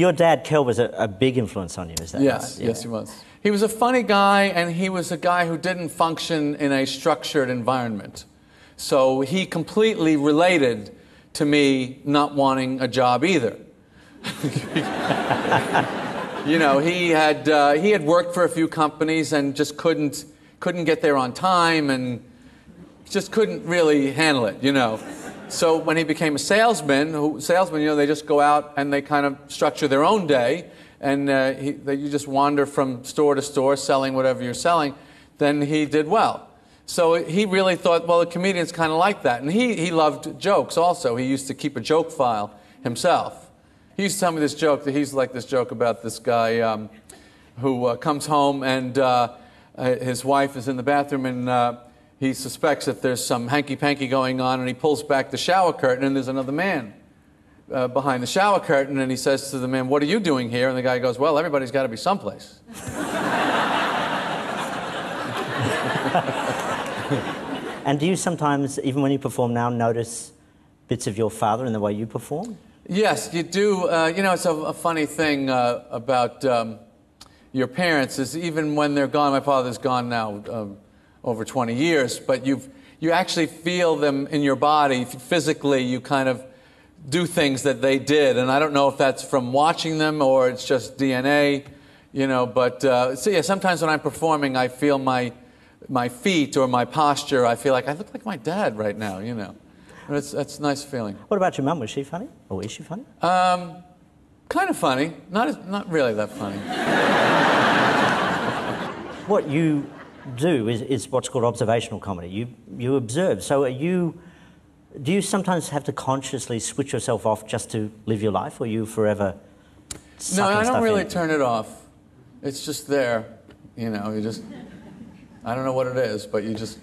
your dad, Kel, was a big influence on you, is that right? Yes, yes, he was. He was a funny guy, and he was a guy who didn't function in a structured environment. So he completely related to me not wanting a job either. You know, he had worked for a few companies and just couldn't get there on time, and just couldn't really handle it, you know. So when he became a salesman, you know, they just go out and they kind of structure their own day, and you just wander from store to store selling whatever you're selling, then he did well. So he really thought, well, a comedian's kind of like that. And he loved jokes also. He used to keep a joke file himself. He used to tell me this joke, that he's like this joke about this guy who comes home and his wife is in the bathroom, and he suspects that there's some hanky-panky going on, and he pulls back the shower curtain, and there's another man behind the shower curtain, and he says to the man, "What are you doing here?" And the guy goes, "Well, everybody's got to be someplace." And do you sometimes, even when you perform now, notice bits of your father in the way you perform? Yes, you do. You know, it's a funny thing about your parents is even when they're gone. My father's gone now over 20 years, but you actually feel them in your body. Physically, you kind of do things that they did, and I don't know if that's from watching them or it's just DNA, you know. But so yeah, sometimes when I'm performing, I feel my feet or my posture. I feel like I look like my dad right now, you know. That's a nice feeling. What about your mum? Was she funny? Or is she funny? Kind of funny. Not really that funny. What you do is what's called observational comedy. You observe. So do you sometimes have to consciously switch yourself off just to live your life, or are you forever sucking No, I don't really in? turn it off. It's just there, you know. I don't know what it is, but you just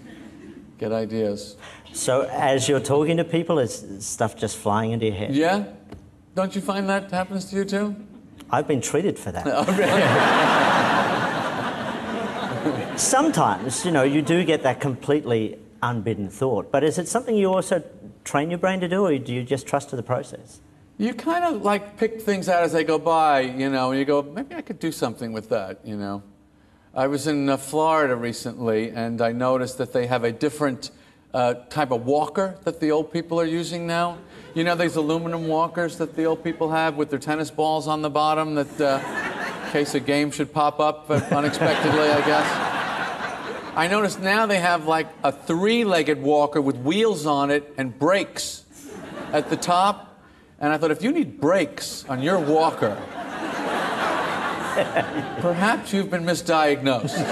get ideas. So as you're talking to people, is stuff just flying into your head? Yeah? Don't you find that happens to you too? I've been treated for that. Oh, really? Sometimes, you know, you do get that completely unbidden thought, but is it something you also train your brain to do, or do you just trust to the process? You kind of like pick things out as they go by, you know, and you go, maybe I could do something with that, you know. I was in Florida recently, and I noticed that they have a different type of walker that the old people are using now. You know these aluminum walkers that the old people have with their tennis balls on the bottom that in case a game should pop up unexpectedly, I guess. I noticed now they have like a three-legged walker with wheels on it and brakes at the top. And I thought, if you need brakes on your walker, perhaps you've been misdiagnosed.